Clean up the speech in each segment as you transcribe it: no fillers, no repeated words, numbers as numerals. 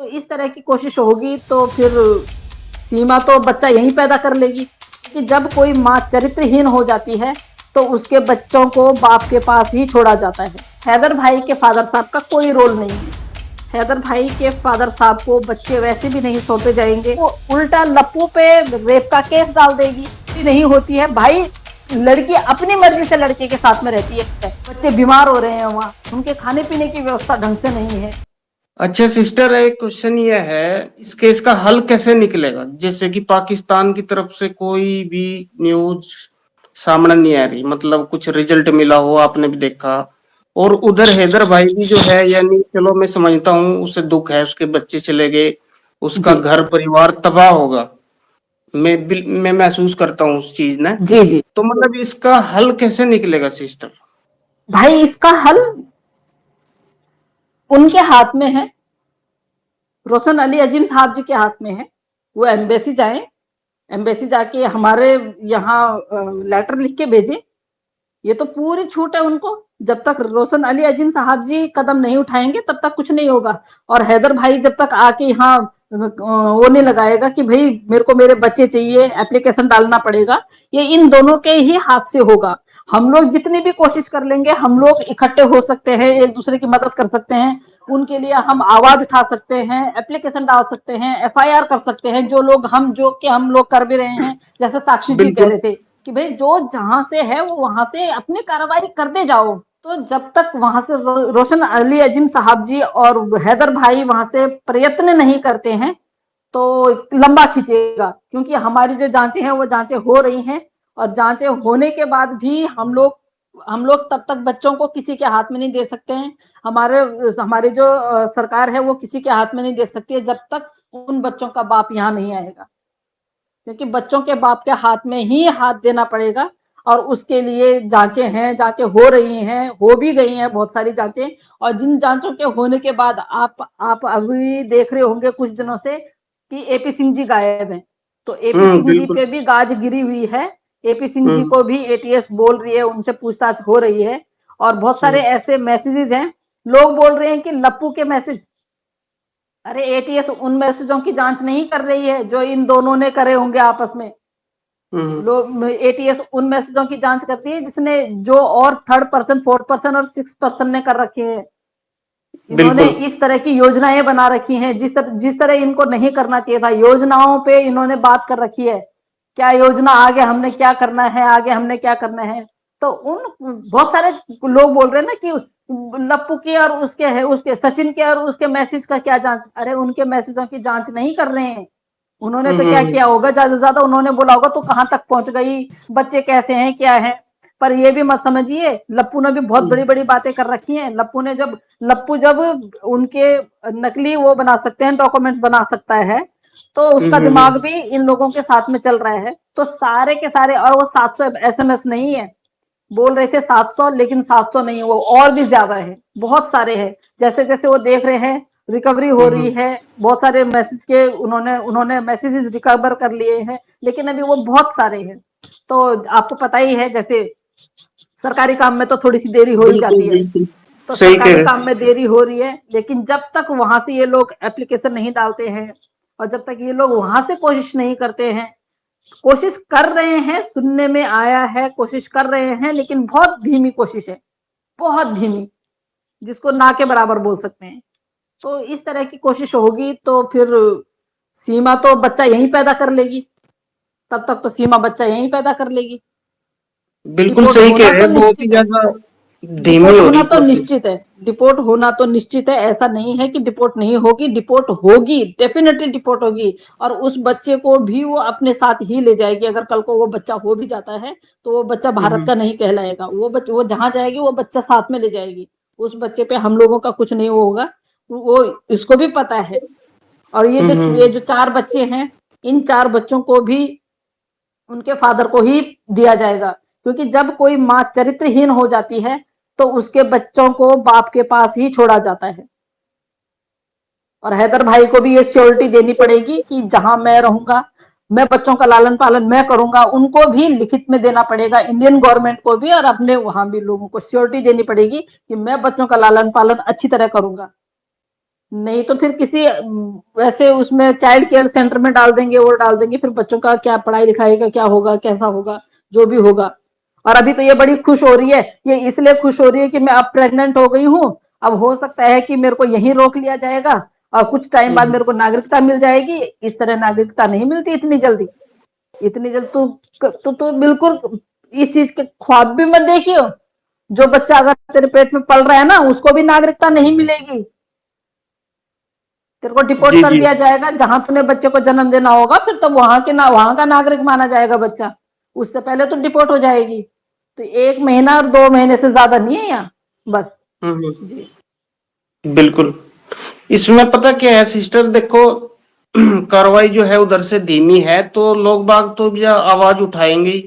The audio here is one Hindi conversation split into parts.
तो इस तरह की कोशिश होगी तो फिर सीमा तो बच्चा यहीं पैदा कर लेगी कि जब कोई माँ चरित्रहीन हो जाती है तो उसके बच्चों को बाप के पास ही छोड़ा जाता है। हैदर भाई के फादर साहब का कोई रोल नहीं है। हैदर भाई के फादर साहब को बच्चे वैसे भी नहीं सौंपे जाएंगे। वो उल्टा लप्पू पे रेप का केस डाल देगी। नहीं होती है भाई, लड़की अपनी मर्जी से लड़के के साथ में रहती है। बच्चे बीमार हो रहे हैं, वहाँ उनके खाने पीने की व्यवस्था ढंग से नहीं है। अच्छा सिस्टर, एक क्वेश्चन ये है, इस केस का हल कैसे निकलेगा? जैसे कि पाकिस्तान की तरफ से कोई भी न्यूज सामने नहीं आ रही, मतलब कुछ रिजल्ट मिला हो आपने भी देखा। और उधर हैदर भाई भी जो है, यानी चलो मैं समझता हूँ उसे दुख है, उसके बच्चे चले गए, उसका जी घर परिवार तबाह होगा। मैं महसूस करता हूँ उस चीज ने। जी जी। तो मतलब इसका हल कैसे निकलेगा सिस्टर? भाई इसका हल उनके हाथ में है, रोशन अली अजीम साहब जी के हाथ में है। वो एम्बेसी जाए, एम्बेसी जाके हमारे यहाँ लेटर लिख के भेजे। ये तो पूरी छूट है उनको। जब तक रोशन अली अजीम साहब जी कदम नहीं उठाएंगे तब तक कुछ नहीं होगा। और हैदर भाई जब तक आके यहाँ वो नहीं लगाएगा कि भाई मेरे को मेरे बच्चे चाहिए, एप्लीकेशन डालना पड़ेगा, ये इन दोनों के ही हाथ से होगा। हम लोग जितनी भी कोशिश कर लेंगे, हम लोग इकट्ठे हो सकते हैं, एक दूसरे की मदद कर सकते हैं, उनके लिए हम आवाज उठा सकते हैं, एप्लीकेशन डाल सकते हैं, एफआईआर कर सकते हैं, जो लोग हम लोग कर भी रहे हैं। जैसे साक्षी जी कह बिल्कुल। रहे थे कि भाई जो जहां से है वो वहां से अपनी कार्रवाई करते जाओ। तो जब तक वहां से रोशन अली अजीम साहब जी और हैदर भाई वहां से प्रयत्न नहीं करते हैं तो लंबा खींचेगा। क्योंकि हमारी जो जांचें हैं वो जांचें हो रही हैं, और जांचें होने के बाद भी हम लोग तब तक बच्चों को किसी के हाथ में नहीं दे सकते हैं। हमारे हमारी जो सरकार है वो किसी के हाथ में नहीं दे सकती है जब तक उन बच्चों का बाप यहाँ नहीं आएगा। क्योंकि बच्चों के बाप के हाथ में ही हाथ देना पड़ेगा। और उसके लिए जांचें हैं, जांचें हो रही हैं, हो भी गई हैं बहुत सारी जांचें। और जिन जांचों के होने के बाद आप अभी देख रहे होंगे कुछ दिनों से कि एपी सिंह जी गायब हैं। तो एपी सिंह जी बिल्कुल। पे भी गाज गिरी हुई है। एपी सिंह जी हम्म को भी एटीएस बोल रही है, उनसे पूछताछ हो रही है। और बहुत सारे हम्म ऐसे मैसेजेस हैं, लोग बोल रहे हैं कि लप्पू के मैसेज। अरे एटीएस उन मैसेजों की जांच नहीं कर रही है जो इन दोनों ने करे होंगे आपस में। हम्म लोग एटीएस उन मैसेजों की जांच करती है जिसने जो और थर्ड पर्सन, फोर्थ पर्सन और सिक्स पर्सन ने कर रखे हैं। इन्होंने बिल्कुल। इस तरह की योजनाएं बना रखी हैं जिस तरह इनको नहीं करना चाहिए था। योजनाओं पे इन्होंने बात कर रखी है, क्या योजना, आगे हमने क्या करना है, आगे हमने क्या करना है। तो उन बहुत सारे लोग बोल रहे हैं ना कि लप्पू के और उसके सचिन के और उसके मैसेज का क्या जांच। अरे उनके मैसेजों की जांच नहीं कर रहे हैं। उन्होंने तो क्या हम्म किया होगा, ज्यादा से ज्यादा उन्होंने बोला होगा तो कहां तक पहुंच गई, बच्चे कैसे हैं, क्या है। पर ये भी मत समझिए, लप्पू ने भी बहुत बड़ी हम्म बड़ी बातें कर रखी हैं। लप्पू जब उनके नकली वो बना सकते हैं, डॉक्यूमेंट्स बना सकता है, तो उसका दिमाग हम्म भी इन लोगों के साथ में चल रहा है। तो सारे के सारे, और वो 700 एसएमएस नहीं है, बोल रहे थे 700, लेकिन 700 नहीं है, वो और भी ज्यादा है, बहुत सारे हैं। जैसे जैसे वो देख रहे हैं रिकवरी हो रही हम्म है, बहुत सारे मैसेज के उन्होंने उन्होंने मैसेजेस रिकवर कर लिए हैं, लेकिन अभी वो बहुत सारे हैं। तो आपको पता ही है, जैसे सरकारी काम में तो थोड़ी सी देरी हो ही बिल्कुल जाती है। बिल्कुल। तो सही कह सरकारी रहे काम में देरी हो रही है, लेकिन जब तक वहां से ये लोग एप्लीकेशन नहीं डालते हैं और जब तक ये लोग वहां से कोशिश नहीं करते हैं, कोशिश कर रहे हैं, सुनने में आया है कोशिश कर रहे हैं, लेकिन बहुत धीमी कोशिश है, बहुत धीमी, जिसको ना के बराबर बोल सकते हैं। तो इस तरह की कोशिश होगी तो फिर सीमा तो बच्चा यहीं पैदा कर लेगी। तब तक तो सीमा बच्चा यहीं पैदा कर लेगी। बिल्कुल डिपोर्ट सही कह होना रहे तो हैं, बहुत ही निश्चित है। ज्यादा धीमी डिपोर्ट हो होना रही तो प्रोसेस। निश्चित है। डिपोर्ट होना तो निश्चित है, ऐसा नहीं है कि डिपोर्ट नहीं होगी, डिपोर्ट होगी, डेफिनेटली डिपोर्ट होगी। और उस बच्चे को भी वो अपने साथ ही ले जाएगी। अगर कल को वो बच्चा हो भी जाता है तो वो बच्चा भारत हम्म का नहीं कहलाएगा। वो जहां जाएगी वो बच्चा साथ में ले जाएगी। उस बच्चे पे हम लोगों का कुछ नहीं होगा, वो इसको भी पता है। और ये जो हम्म 4 बच्चे हैं, इन 4 बच्चों को भी उनके फादर को ही दिया जाएगा। क्योंकि जब कोई माँ चरित्रहीन हो जाती है तो उसके बच्चों को बाप के पास ही छोड़ा जाता है। और हैदर भाई को भी ये श्योरिटी देनी पड़ेगी कि जहां मैं रहूंगा, मैं बच्चों का लालन पालन मैं करूंगा। उनको भी लिखित में देना पड़ेगा, इंडियन गवर्नमेंट को भी और अपने वहां भी लोगों को श्योरिटी देनी पड़ेगी कि मैं बच्चों का लालन पालन अच्छी तरह करूंगा। नहीं तो फिर किसी वैसे उसमें चाइल्ड केयर सेंटर में डाल देंगे, वो डाल देंगे, फिर बच्चों का क्या पढ़ाई लिखाई का क्या होगा, कैसा होगा, जो भी होगा। और अभी तो ये बड़ी खुश हो रही है, ये इसलिए खुश हो रही है कि मैं अब प्रेग्नेंट हो गई हूँ, अब हो सकता है कि मेरे को यहीं रोक लिया जाएगा और कुछ टाइम बाद हम्म, मेरे को नागरिकता मिल जाएगी। इस तरह नागरिकता नहीं मिलती इतनी जल्दी। इतनी जल्द तू बिल्कुल इस चीज के ख्वाब भी मत देखियो। जो बच्चा अगर तेरे पेट में पल रहा है ना, उसको भी नागरिकता नहीं मिलेगी। तेरे को डिपोर्ट जी कर जी। दिया जाएगा, जहां तूने बच्चे को जन्म देना होगा, फिर तब वहां का नागरिक माना जाएगा बच्चा। उससे पहले तो डिपोर्ट हो जाएगी। तो 1 महीना और 2 महीने से ज्यादा नहीं है यहाँ, बस। हम्म, जी। बिल्कुल। इसमें पता क्या है सिस्टर, देखो कार्रवाई जो है उधर से धीमी है, तो लोग बाग तो भी आवाज उठाएंगे ही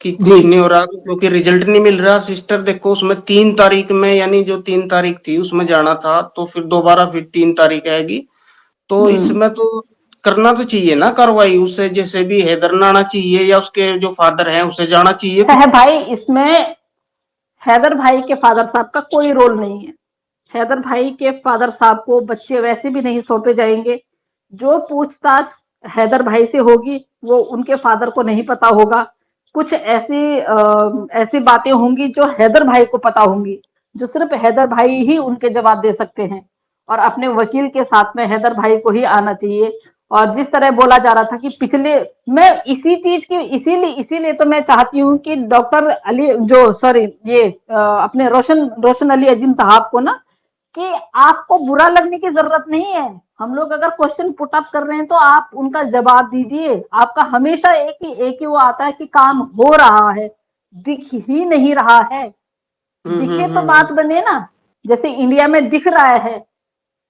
कि जी। कुछ नहीं हो रहा क्योंकि रिजल्ट नहीं मिल रहा। सिस्टर देखो उसमें 3 तारीख में, यानी जो 3 तारीख थी उसमें जाना था, तो फिर दोबारा फिर 3 तारीख आएगी। तो हम्म। इसमें तो करना तो चाहिए ना कार्रवाई, उसे जैसे भी हैदर आना चाहिए या उसके जो फादर हैं उसे जाना चाहिए कुछ। साहब भाई, इसमें हैदर भाई के फादर साहब का कोई रोल नहीं है। हैदर भाई के फादर साहब को बच्चे वैसे भी नहीं सौंपे जाएंगे। जो पूछताछ हैदर भाई से होगी वो उनके फादर को नहीं पता होगा। कुछ ऐसी बातें होंगी जो हैदर भाई को पता होंगी, जो सिर्फ हैदर भाई ही उनके जवाब दे सकते हैं। और अपने वकील के साथ में हैदर भाई को ही आना चाहिए। और जिस तरह बोला जा रहा था कि पिछले, मैं इसी चीज की इसीलिए इसीलिए तो मैं चाहती हूँ कि डॉक्टर अली जो सॉरी ये अपने रोशन रोशन अली अजीम साहब को ना, कि आपको बुरा लगने की जरूरत नहीं है। हम लोग अगर क्वेश्चन पुट अप कर रहे हैं तो आप उनका जवाब दीजिए। आपका हमेशा एक ही वो आता है कि काम हो रहा है, दिख ही नहीं रहा है। दिखे तो बात हम्म। बने ना। जैसे इंडिया में दिख रहा है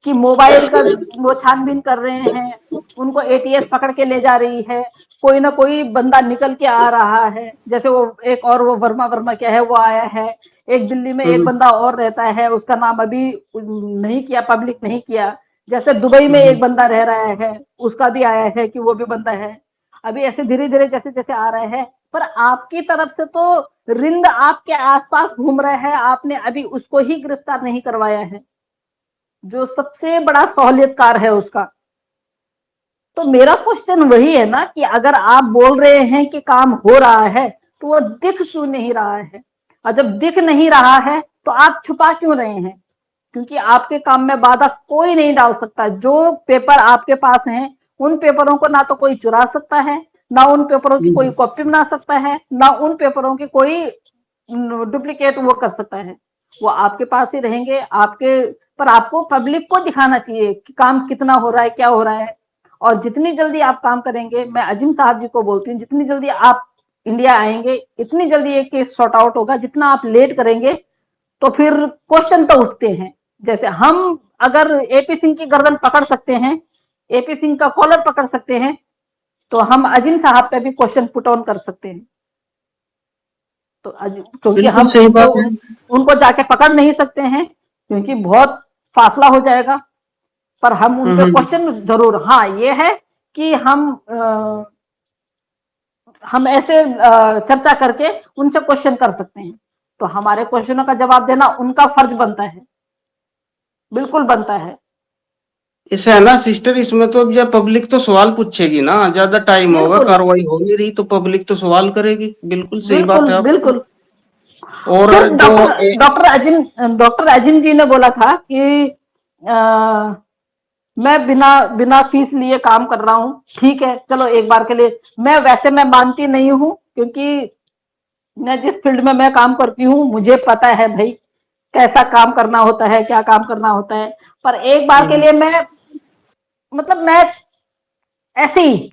कि मोबाइल का वो छानबीन कर रहे हैं, उनको एटीएस पकड़ के ले जा रही है, कोई ना कोई बंदा निकल के आ रहा है। जैसे वो एक और वो वर्मा वर्मा क्या है वो आया है। एक दिल्ली में एक हम्म, बंदा और रहता है, उसका नाम अभी नहीं किया, पब्लिक नहीं किया। जैसे दुबई में एक हम्म, बंदा रह रहा है, उसका भी आया है कि वो भी बंदा है। अभी ऐसे धीरे धीरे जैसे जैसे आ रहे हैं। पर आपकी तरफ से तो रिंद आपके आसपास घूम रहा है, आपने अभी उसको ही गिरफ्तार नहीं करवाया है, जो सबसे बड़ा सहूलियतकार है उसका। तो मेरा क्वेश्चन वही है ना कि अगर आप बोल रहे हैं कि काम हो रहा है, तो वो दिख क्यों नहीं रहा है? और जब दिख नहीं रहा है तो आप छुपा क्यों रहे हैं? क्योंकि आपके काम में बाधा कोई नहीं डाल सकता। जो पेपर आपके पास हैं, उन पेपरों को ना तो कोई चुरा सकता है, ना उन पेपरों की कोई हम्म, कॉपी बना सकता है, ना उन पेपरों की कोई डुप्लीकेट वो कर सकता है। वो आपके पास ही रहेंगे। आपके पर आपको पब्लिक को दिखाना चाहिए कि काम कितना हो रहा है, क्या हो रहा है। और जितनी जल्दी आप काम करेंगे, मैं अजीम साहब जी को बोलती हूँ, जितनी जल्दी आप इंडिया आएंगे इतनी जल्दी ये केस सॉर्ट आउट होगा। जितना आप लेट करेंगे तो फिर क्वेश्चन तो उठते हैं। जैसे हम अगर एपी सिंह की गर्दन पकड़ सकते हैं, एपी सिंह का कॉलर पकड़ सकते हैं, तो हम अजीम साहब पे भी क्वेश्चन पुट ऑन कर सकते हैं। तो क्योंकि बिल्कुल हम सही उनको बात है। उनको जाके पकड़ नहीं सकते हैं, क्योंकि बहुत फासला हो जाएगा। पर हम उन पे हम्म। क्वेश्चन जरूर, हाँ ये है कि हम ऐसे चर्चा करके उनसे क्वेश्चन कर सकते हैं। तो हमारे क्वेश्चनों का जवाब देना उनका फर्ज बनता है, बिल्कुल बनता है। ऐसा है ना सिस्टर, इसमें तो अब जब पब्लिक तो सवाल पूछेगी ना, ज्यादा टाइम होगा, बिल्कुल कार्रवाई हो नहीं रही तो पब्लिक तो सवाल करेगी। बिल्कुल सही बात बिल्कुल है आपकी। बिल्कुल। और फिर जो डॉक्टर अजिम जी ने बोला था कि आ, मैं बिना बिना फीस लिए काम कर रहा हूँ। ठीक है, चलो एक बार के लिए मैं मानती नहीं हूँ, क्योंकि मैं जिस फील्ड में मैं काम करती हूँ मुझे पता है भाई कैसा काम करना होता है, क्या काम करना होता है। पर एक बार के हम्म, लिए मैं, मतलब मैं ऐसे ही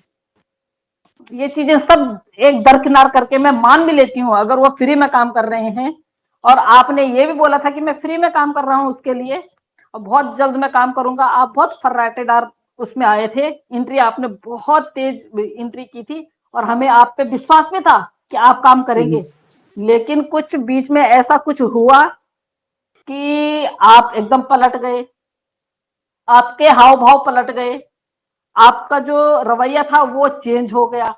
ये चीजें सब एक दरकिनार करके मैं मान भी लेती हूँ अगर वो फ्री में काम कर रहे हैं। और आपने ये भी बोला था कि मैं फ्री में काम कर रहा हूँ उसके लिए, और बहुत जल्द मैं काम करूंगा। आप बहुत फर्राटेदार उसमें आए थे, एंट्री आपने बहुत तेज एंट्री की थी, और हमें आप पे विश्वास भी था कि आप काम हम्म, करेंगे। लेकिन कुछ बीच में ऐसा कुछ हुआ कि आप एकदम पलट गए, आपके हाव भाव पलट गए, आपका जो रवैया था वो चेंज हो गया।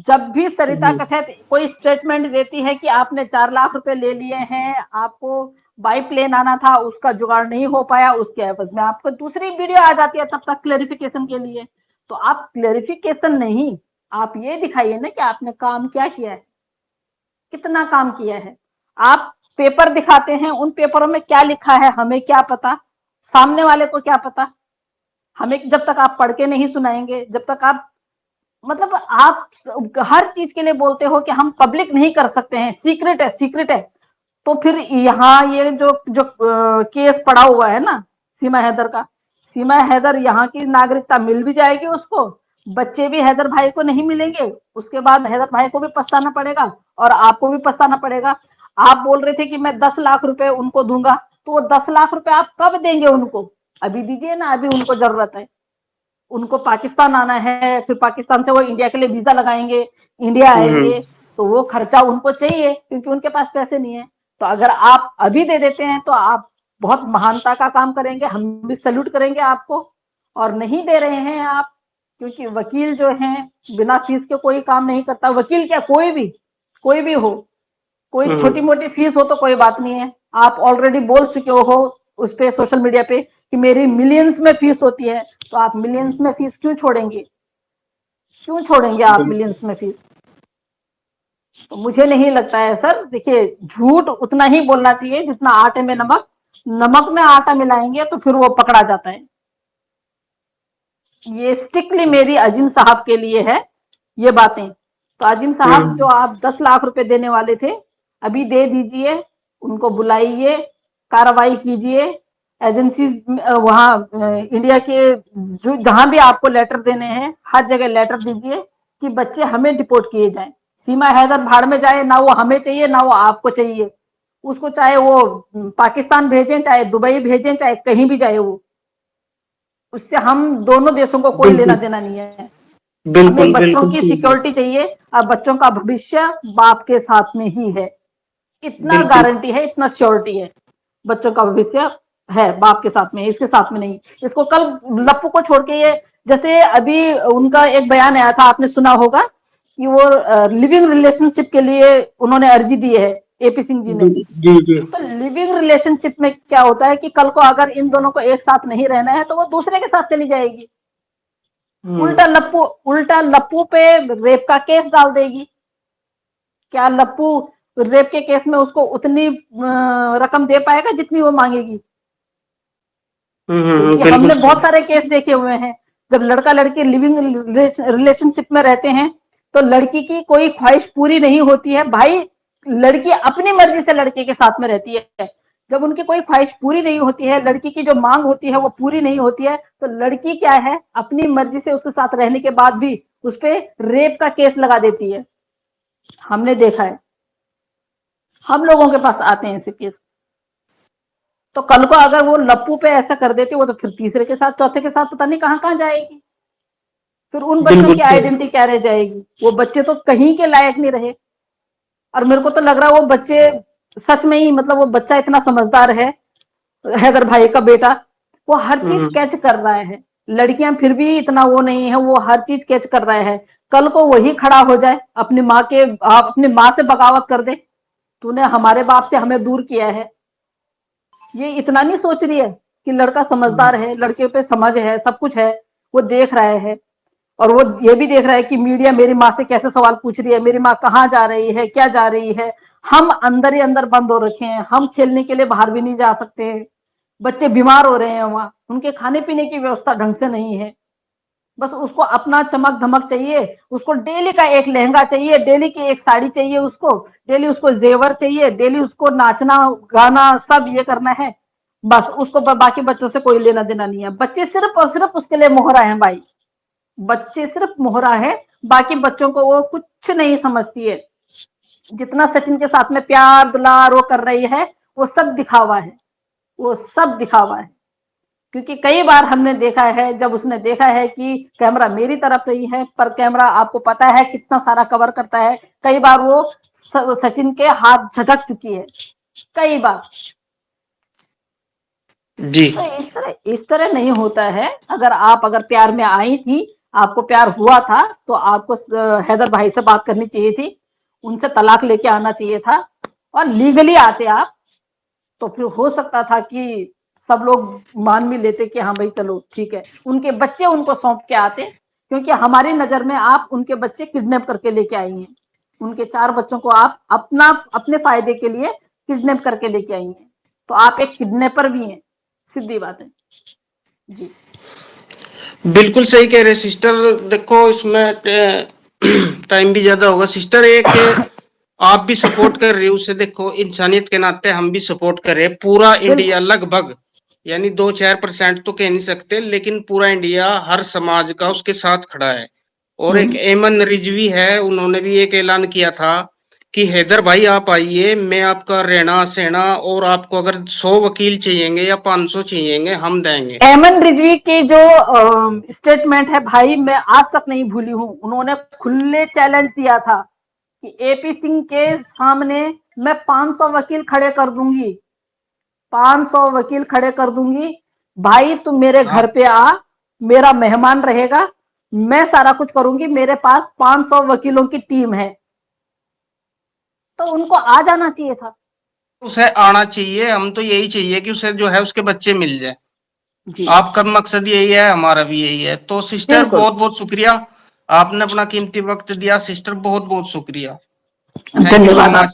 जब भी सरिता हम्म, कथैत कोई स्टेटमेंट देती है कि आपने 4 लाख रुपए ले लिए हैं, आपको बाईप्लेन आना था, उसका जुगाड़ नहीं हो पाया, उसके एवज में आपको दूसरी वीडियो आ जाती है तब तक क्लेरिफिकेशन के लिए। तो आप क्लेरिफिकेशन नहीं, आप ये दिखाइए ना कि आपने काम क्या किया है, कितना काम किया है। आप पेपर दिखाते हैं, उन पेपरों में क्या लिखा है हमें क्या पता, सामने वाले को क्या पता। हमें जब तक आप पढ़ के नहीं सुनाएंगे, जब तक आप मतलब आप हर चीज के लिए बोलते हो कि हम पब्लिक नहीं कर सकते हैं, सीक्रेट है, सीक्रेट है। तो फिर यहाँ ये जो जो केस पड़ा हुआ है ना सीमा हैदर का, सीमा हैदर यहाँ की नागरिकता मिल भी जाएगी उसको, बच्चे भी हैदर भाई को नहीं मिलेंगे, उसके बाद हैदर भाई को भी पछताना पड़ेगा और आपको भी पछताना पड़ेगा। आप बोल रहे थे कि मैं 10 लाख रुपए उनको दूंगा, तो वो 10 लाख रुपए आप कब देंगे उनको? अभी दीजिए ना, अभी उनको जरूरत है। उनको पाकिस्तान आना है, फिर पाकिस्तान से वो इंडिया के लिए वीजा लगाएंगे, इंडिया आएंगे, तो वो खर्चा उनको चाहिए क्योंकि उनके पास पैसे नहीं है। तो अगर आप अभी दे देते हैं तो आप बहुत महानता का काम करेंगे, हम भी सल्यूट करेंगे आपको। और नहीं दे रहे हैं आप, क्योंकि वकील जो है बिना फीस के कोई काम नहीं करता। वकील क्या, कोई भी हो, कोई छोटी मोटी फीस हो तो कोई बात नहीं है। आप ऑलरेडी बोल चुके हो उस पे सोशल मीडिया पे कि मेरी मिलियंस में फीस होती है, तो आप मिलियंस में फीस क्यों छोड़ेंगे? क्यों छोड़ेंगे आप मिलियंस में फीस? तो मुझे नहीं लगता है सर। देखिए, झूठ उतना ही बोलना चाहिए जितना आटे में नमक, नमक में आटा मिलाएंगे तो फिर वो पकड़ा जाता है। ये स्ट्रिक्टली मेरी अजीम साहब के लिए है ये बातें। तो अजीम साहब, जो आप 10 लाख रुपए देने वाले थे, अभी दे दीजिए, उनको बुलाइए, कार्रवाई कीजिए। एजेंसीज वहाँ इंडिया के जो जहां भी आपको लेटर देने हैं, हर जगह लेटर दीजिए कि बच्चे हमें डिपोर्ट किए जाएं। सीमा हैदर भाड़ में जाए, ना वो हमें चाहिए ना वो आपको चाहिए। उसको चाहे वो पाकिस्तान भेजें, चाहे दुबई भेजें, चाहे कहीं भी जाए वो, उससे हम दोनों देशों को कोई लेना बिल्कुल देना नहीं है। हमें बिल्कुल बच्चों बिल्कुल की ठीक है। सिक्योरिटी चाहिए और बच्चों का भविष्य बाप के साथ में ही है। इतना बिल्कुल गारंटी है, इतना श्योरिटी है, बच्चों का भविष्य है बाप के साथ में, इसके साथ में नहीं। इसको कल लप्पू को छोड़ के, ये जैसे अभी उनका एक बयान आया था, आपने सुना होगा कि वो लिविंग रिलेशनशिप के लिए उन्होंने अर्जी दी है, एपी सिंह जी ने। जी जी जी। तो लिविंग रिलेशनशिप में क्या होता है कि कल को अगर इन दोनों को एक साथ नहीं रहना है तो वो दूसरे के साथ चली जाएगी। हम्म उल्टा लप्पू पे रेप का केस डाल देगी। क्या लप्पू रेप के केस में उसको उतनी रकम दे पाएगा जितनी वो मांगेगी? क्योंकि बिल्कुल हमने बहुत सही। सारे केस देखे हुए हैं, जब लड़का लड़की लिविंग रिलेशनशिप में रहते हैं तो लड़की की कोई ख्वाहिश पूरी नहीं होती है भाई। लड़की अपनी मर्जी से लड़के के साथ में रहती है, जब उनकी कोई ख्वाहिश पूरी नहीं होती है, लड़की की जो मांग होती है वो पूरी नहीं होती है, तो लड़की क्या है, अपनी मर्जी से उसके साथ रहने के बाद भी उस पर रेप का केस लगा देती है। हमने देखा है, हम लोगों के पास आते हैं ऐसे केस। तो कल को अगर वो लप्पू पे ऐसा कर देते, वो तो फिर तीसरे के साथ, चौथे के साथ पता नहीं कहां कहां जाएगी। फिर उन बच्चों बिल्कुल की सही। आइडेंटिटी क्या रह जाएगी? वो बच्चे तो कहीं के लायक नहीं रहे। और मेरे को तो लग रहा है वो बच्चे सच में ही, मतलब वो बच्चा इतना समझदार है, हैदर भाई का बेटा, वो हर चीज हम्म कैच कर रहा है। लड़कियां फिर भी इतना वो नहीं है, वो हर चीज कैच कर रहा है। कल को वही खड़ा हो जाए, अपनी माँ के, अपनी माँ से बगावत कर दे, तूने हमारे बाप से हमें दूर किया है। ये इतना नहीं सोच रही है कि लड़का समझदार है, लड़के पे समझ है, सब कुछ है, वो देख रहा है। और वो ये भी देख रहा है कि मीडिया मेरी माँ से कैसे सवाल पूछ रही है, मेरी माँ कहाँ जा रही है, क्या जा रही है। हम अंदर ही अंदर बंद हो रखे हैं, हम खेलने के लिए बाहर भी नहीं जा सकते। बच्चे बीमार हो रहे हैं वहां, उनके खाने पीने की व्यवस्था ढंग से नहीं है। बस उसको अपना चमक धमक चाहिए, उसको डेली का एक लहंगा चाहिए, डेली की एक साड़ी चाहिए, उसको डेली उसको जेवर चाहिए, डेली उसको नाचना गाना सब ये करना है। बस उसको बाकी बच्चों से कोई लेना देना नहीं है। बच्चे सिर्फ और सिर्फ उसके लिए मोहरा है भाई, बच्चे सिर्फ मोहरा है। बाकी बच्चों को वो कुछ नहीं समझती है। जितना सचिन के साथ में प्यार दुलार वो कर रही है, वो सब दिखावा है, वो सब दिखावा है। क्योंकि कई बार हमने देखा है, जब उसने देखा है कि कैमरा मेरी तरफ नहीं है, पर कैमरा आपको पता है कितना सारा कवर करता है, कई बार वो सचिन के हाथ झटक चुकी है, कई बार। जी। तो इस तरह नहीं होता है। अगर प्यार में आई थी, आपको प्यार हुआ था, तो आपको हैदर भाई से बात करनी चाहिए थी, उनसे तलाक लेके आना चाहिए था, और लीगली आते आप। तो फिर हो सकता था कि सब लोग मान भी लेते कि हाँ भाई चलो ठीक है, उनके बच्चे उनको सौंप के आते, क्योंकि हमारी नजर में आप उनके बच्चे किडनैप करके लेके आई हैं, उनके 4 बच्चों को आप अपने फायदे के लिए किडनैप करके लेके आई हैं, तो आप एक किडनैपर भी हैं, सीधी बात है जी। बिल्कुल सही कह रहे सिस्टर। देखो इसमें टाइम भी ज्यादा होगा सिस्टर। एक आप भी सपोर्ट कर रही हो उसे, देखो इंसानियत के नाते हम भी सपोर्ट कर रहे हैं। पूरा इंडिया बिल्कुल लगभग, यानी 2-4% तो कह नहीं सकते, लेकिन पूरा इंडिया हर समाज का उसके साथ खड़ा है। और एक एमन रिजवी है, उन्होंने भी एक ऐलान किया था कि हैदर भाई आप आइए, मैं आपका रहना सहना, और आपको अगर 100 वकील चाहिएंगे या 500 चाहिएंगे हम देंगे। एमन रिजवी की जो स्टेटमेंट है भाई, मैं आज तक नहीं भूली हूं। उन्होंने खुले चैलेंज दिया था कि एपी सिंह के सामने मैं 500 वकील खड़े कर दूंगी, 500 वकील खड़े कर दूंगी, भाई तू मेरे हाँ, घर पे आ, मेरा मेहमान रहेगा, मैं सारा कुछ करूंगी, मेरे पास 500 वकीलों की टीम है। तो उनको आ जाना चाहिए था उसे आना चाहिए। हम तो यही चाहिए कि उसे जो है उसके बच्चे मिल जाए। जी। आपका मकसद यही है, हमारा भी यही है। तो सिस्टर बिल्कुल, बहुत बहुत शुक्रिया, आपने अपना कीमती वक्त दिया। सिस्टर बहुत बहुत शुक्रिया। थैंक यू सो धन्यवाद आप मच।